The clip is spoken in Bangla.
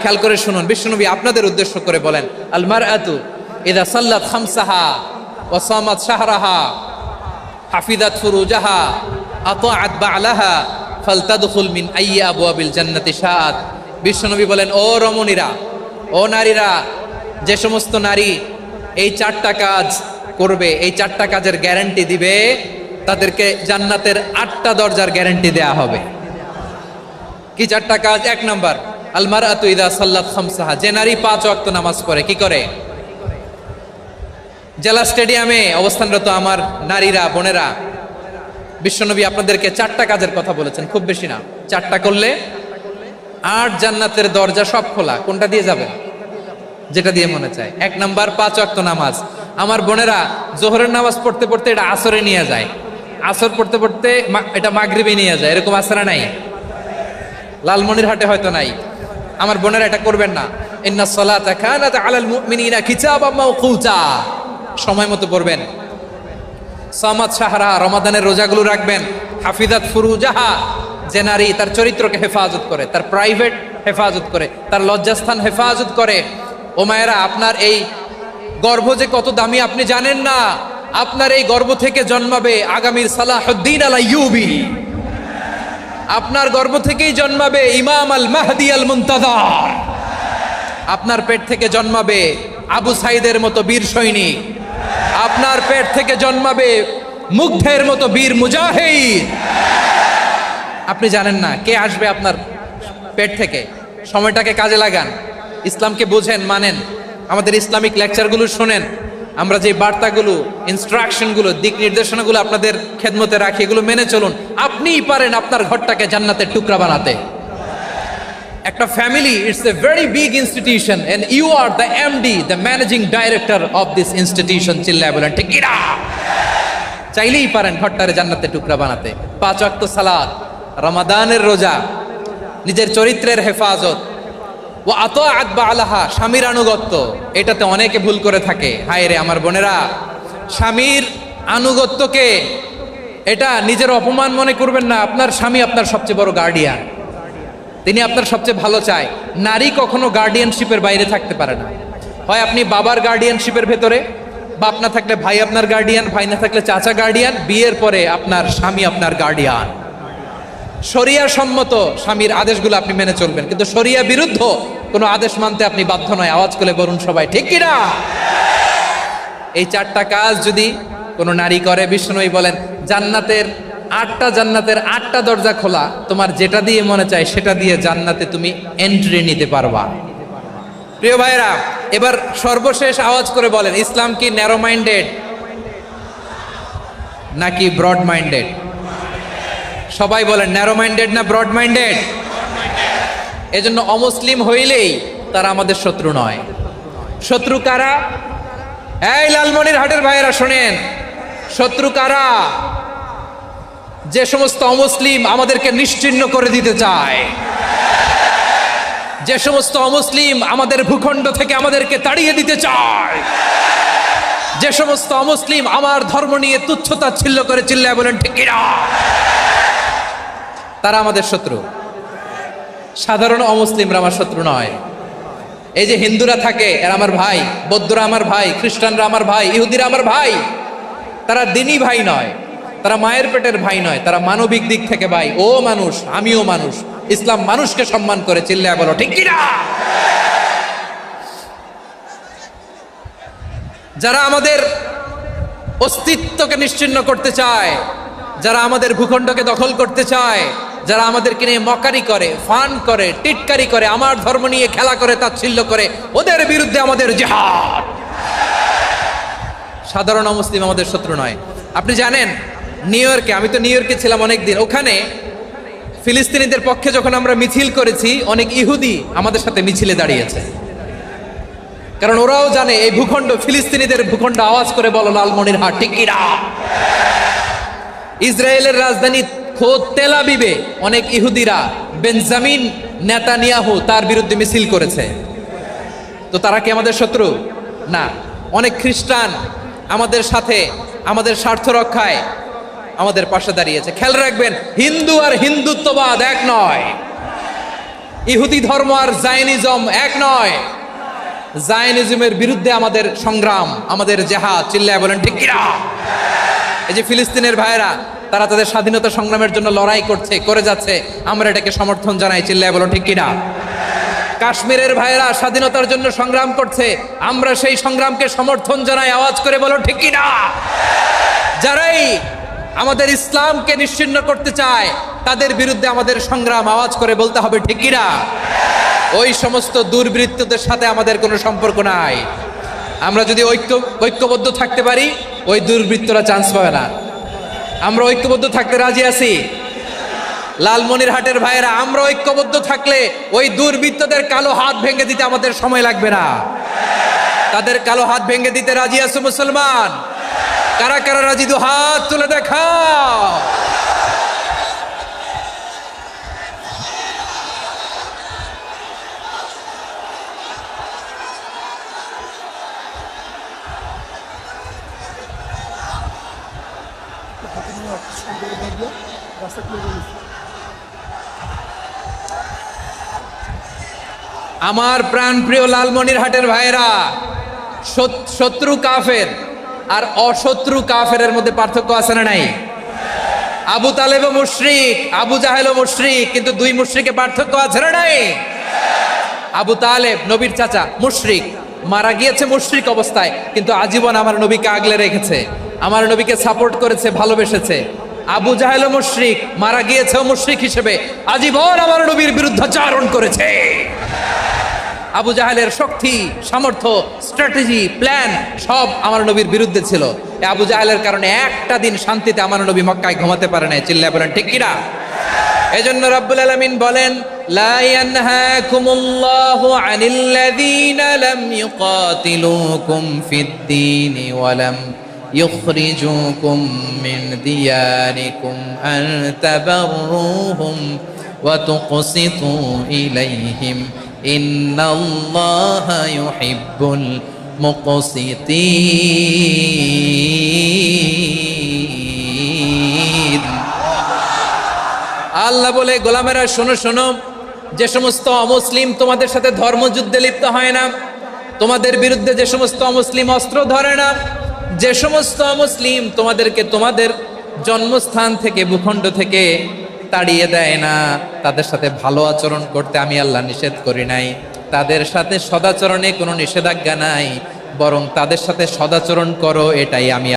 খেয়াল করে শুনুন, বিশ্বনবী আপনাদের উদ্দেশ্য করে বলেন, আল মারআতু ইযা সাল্লাত খামসাহা ওয়া সামাত শাহরাহা হাফিজাত ফুরুজাহা আতাআত বা'লাহা ফালতাদখুল মিন আইয়ি আবওয়াবিল জান্নাতি শাআত। বিশ্বনবী বলেন, ও রমণীরা, ও নারীরা, যে সমস্ত নারী এই চারটা কাজ করবে, এই চারটা কাজের গ্যারান্টি দিবে, তাদেরকে জান্নাতের 8টা দরজার গ্যারান্টি দেয়া হবে। কি চারটা কাজ? 1 নাম্বার, আল মারআতু ইযা সাল্লাত খামসাহা, যে নারী 5 ওয়াক্ত নামাজ পড়ে। কি করে? জেলা স্টেডিয়ামে অবস্থানরত আমার নারীরা, বোনেরা, বিশ্বনবী আপনাদেরকে 4টা কাজের কথা বলেছেন, খুব বেশি না। 4টা করলে 8 জান্নাতের দরজা সব খোলা। কোনটা দিয়ে যাবে? যেটা দিয়ে মনে চায়। 1 নাম্বার 5 ওয়াক্ত নামাজ। আমার বোনেরা জোহরের নামাজ পড়তে পড়তে এটা আসরে নিয়ে যায়, আসর পড়তে পড়তে এটা মাগরিবে নিয়ে যায়। এরকম আসরা নাই? লালমনিরহাটে হয়তো নাই। আমার বোনেরা এটা করবেন না। ইন্নাস সালাতা কানাত আলাল মুমিনিনা কিতাবাম মাওকুতা, সময় মতো পড়বেন। সামাত শাহরা, রমাদানের রোজাগুলো রাখবেন। হাফিজাত ফুরুজাহা, যে নারী তার চরিত্রকে হেফাজত করে, তার প্রাইভেট হেফাজত করে, তার লজ্জাস্থান হেফাজত করে। ও মায়েরা, আপনার এই গর্ভ যে কত দামি আপনি জানেন না। আপনার এই গর্ভ থেকে জন্মাবে আগামীর সালাহুদ্দিন আল আইয়ুবী। আপনার গর্ভ থেকেই জন্মাবে ইমাম আল মাহদি আল মুনতাজার। আপনার পেট থেকে জন্মাবে আবু সাইদের মতো বীর সৈনিক। আপনার পেট থেকে জন্মাবে মুগ্ধের মতো বীর মুজাহিদ। আপনি জানেন না কে আসবে আপনার পেট থেকে। সময়টাকে কাজে লাগান, ইসলামকে বোঝেন, মানেন, আমাদের ইসলামিক লেকচারগুলো শোনেন। আমরা যে বার্তাগুলো, ইনস্ট্রাকশনগুলো, দিক নির্দেশনাগুলো আপনাদের খেদমতে রাখি, এগুলো মেনে চলুন। আপনিই পারেন আপনার ঘরটাকে জান্নাতের টুকরা বানাতে। একটা family, it's a very big institution and you are the MD, the managing director of this institution. চিল্লায় বলেন ঠিক কিনা? চাইলেই পারেন ঘরটারে জান্নাতের টুকরা বানাতে। 5 ওয়াক্ত সালাত, রমাদানের রোজা, নিজের চরিত্রের হেফাজত, ও আতাআত বা'লাহা, স্বামীর আনুগত্য। এটাতে অনেকে ভুল করে থাকে। হায় রে আমার বোনেরা, স্বামীর আনুগত্যকে এটা নিজের অপমান মনে করবেন না। আপনার স্বামী আপনার সবচেয়ে বড় গার্ডিয়ান, তিনি আপনার সবচেয়ে ভালো চায়। নারী কখনো গার্ডিয়ানশিপের বাইরে থাকতে পারে না। হয় আপনি বাবার গার্ডিয়ানশিপের ভেতরে, বাপ না থাকলে ভাই আপনার গার্ডিয়ান, ভাই না থাকলে চাচা গার্ডিয়ান, বিয়ের পরে আপনার স্বামী আপনার গার্ডিয়ান। শরিয়া সম্মত স্বামীর আদেশগুলো আপনি মেনে চলবেন, কিন্তু শরিয়া বিরুদ্ধ কোনো আদেশ মানতে আপনি বাধ্য নয়। আওয়াজ করে বলুন সবাই ঠিক কিনা? এই 4টা কাজ যদি কোনো নারী করে, বিষ্ণুই বলেন জান্নাতের 8টা দরজা খোলা। তোমার যেটা দিয়ে মনে চায় সেটা দিয়ে জান্নাতে তুমি এন্ট্রি নিতে পারবা। প্রিয় ভাইরা, এবার সর্বশেষ আওয়াজ করে বলেন, ইসলাম কি ন্যারো মাইন্ডেড নাকি ব্রড মাইন্ডেড? সবাই বলেন ন্যারো মাইন্ডেড না ব্রড মাইন্ডেড? এজন্য অমুসলিম হইলেই তারা আমাদের শত্রু নয়। শত্রু কারা? এই লালমনিরহাটের ভাইয়েরা শোনেন, শত্রু কারা? যে সমস্ত অমুসলিম আমাদেরকে নিশ্চিহ্ন করে দিতে চায়, যে সমস্ত অমুসলিম আমাদের ভূখণ্ড থেকে আমাদেরকে তাড়িয়ে দিতে চায়, যে সমস্ত অমুসলিম আমার ধর্ম নিয়ে তুচ্ছতাচ্ছিল্য করে, চিল্লায় বলেন ঠিক কিনা? তারা আমাদের শত্রু। সাধারণ অমুসলিমরা আমার শত্রু নয়। এই যে হিন্দুরা থাকে, এরা আমার ভাই, বৌদ্ধরা আমার ভাই, খ্রিস্টানরা আমার ভাই, ইহুদিরা আমার ভাই। তারা দিনই ভাই নয়, তারা মায়ের পেটের ভাই নয়, তারা মানবিক দিক থেকে ভাই। ও মানুষ, আমিও মানুষ। ইসলাম মানুষকে সম্মান করে, চিল্লায় বলো ঠিক কিনা? যারা আমাদের অস্তিত্বকে নিশ্চিহ্ন করতে চায়, যারা আমাদের ভূখণ্ডকে দখল করতে চায়, যারা আমাদেরকে নিয়ে মকারি করে, ফান করে, টিটকারি করে, আমার ধর্ম নিয়ে খেলা করে, তাচ্ছিল্য করে, ওদের বিরুদ্ধে আমাদের জিহাদ। সাধারণ মুসলিম আমাদের শত্রু নয়। আপনি জানেন নিউ ইয়র্কে, আমি তো নিউ ইয়র্কে ছিলাম অনেকদিন, ওখানে ফিলিস্তিনিদের পক্ষে যখন আমরা মিছিল করেছি, অনেক ইহুদি আমাদের সাথে মিছিলে দাঁড়িয়েছে। কারণ ওরাও জানে এই ভূখণ্ড ফিলিস্তিনিদের ভূখণ্ড। আওয়াজ করে বলো লালমনিরহাট ঠিক কিনা? ইসরায়েলের রাজধানী খোদ তেল আবিবে অনেক ইহুদিরা বেঞ্জামিন নেতানিয়াহু তার বিরুদ্ধে মিছিল করেছে। তো তারা কি আমাদের শত্রু? না। অনেক খ্রিস্টান আমাদের সাথে, আমাদের স্বার্থ রক্ষায় আমাদের পাশে দাঁড়িয়েছে। খেয়াল রাখবেন, হিন্দু আর হিন্দুত্ববাদ এক নয়। ইহুদি ধর্ম আর জায়নিজম এক নয়। জায়নিজমের বিরুদ্ধে আমাদের সংগ্রাম, আমাদের জেহাদ, চিল্লায় বলেন ঠিক কিনা? এই যে ফিলিস্তিনের ভাইয়েরা, তারা তাদের স্বাধীনতা সংগ্রামের জন্য লড়াই করছে, করে যাচ্ছে, আমরা এটাকে সমর্থন জানাই, চিল্লায় বলেন ঠিক কিনা? কাশ্মীরের ভাইয়েরা স্বাধীনতার জন্য সংগ্রাম করছে, আমরা সেই সংগ্রামকে সমর্থন জানাই, আওয়াজ করে বলো ঠিক কিনা? যারাই আমাদের ইসলামকে নিশ্চিহ্ন করতে চায় তাদের বিরুদ্ধে আমাদের সংগ্রাম, আওয়াজ করে বলতে হবে ঠিক কিনা? ওই সমস্ত দুর্বৃত্তদের সাথে আমাদের কোনো সম্পর্ক নাই। আমরা যদি ঐক্যবদ্ধ থাকতে পারি, ওই দুর্বৃত্তরা চান্স পাবে না। আমরা ঐক্যবদ্ধ থাকতে রাজি আছি। লালমনিরহাটের ভাইয়েরা, আমরা ঐক্যবদ্ধ থাকলে ওই দুর্বৃত্তদের কালো হাত ভেঙে দিতে আমাদের সময় লাগবে না। তাদের কালো হাত ভেঙে দিতে রাজি আছো মুসলমান? কারা কারা রাজি? দু হাত তুলে দেখাও। আমার প্রাণ প্রিয় লালমনিরহাটের ভাইয়েরা, শত্রু কাফের আর অশত্রু কাফেরের মধ্যে পার্থক্য আছে না নাই? আবু তালেবও মুশরিক, আবু জাহেলও মুশরিক, কিন্তু দুই মুশরিকে পার্থক্য আছে না নাই? আবু তালেব নবীর চাচা, মুশরিক, মারা গিয়েছে মুশরিক অবস্থায়, কিন্তু আজীবন আমার নবীকে আগলে রেখেছে, আমার নবীকে সাপোর্ট করেছে, ভালোবেসেছে। আবু জাহেলও মুশরিক, মারা গিয়েছেও মুশরিক হিসেবে, আজীবন আমার নবীর বিরুদ্ধাচারণ করেছে। আবু জাহেলের শক্তি, সামর্থ্য, স্ট্র্যাটেজি, প্ল্যান সব আমার নবীর বিরুদ্ধে ছিল। এই আবু জাহেলের কারণে একটা দিন শান্তিতে আমার নবী মক্কায় ঘুমাতে পারে না, চিল্লায় বলেন ঠিক কিনা? এজন্য রব্বুল আলামিন বলেন, লা ইয়ানহাকুমুল্লাহু আনিল্লাযীনা লাম ইউকাতিলুকুম ফিদ-দীনি ওয়া লাম ইখরিজুকুম মিন দিয়ারিকুম আন তাবাররুহুম ওয়া তুকসিতু ইলাইহিম ইন্নাল্লাহা ইউহিব্বুল মুকসিতিন। আল্লাহ বলে, গোলামেরা শোনো শোনো, যে সমস্ত অমুসলিম তোমাদের সাথে ধর্মযুদ্ধে লিপ্ত হয় না, তোমাদের বিরুদ্ধে যে সমস্ত অমুসলিম অস্ত্র ধরে না, যে সমস্ত অমুসলিম তোমাদেরকে তোমাদের জন্মস্থান থেকে, ভূখণ্ড থেকে তাড়িয়ে দেয় না, তাদের সাথে ভালো আচরণ করতে আমি আল্লাহ নিষেধ করি নাই। তাদের সাথে সদাচরণে কোনো নিষেধাজ্ঞা নাই, বরং তাদের সাথে সদাচরণ করো, এটাই আমি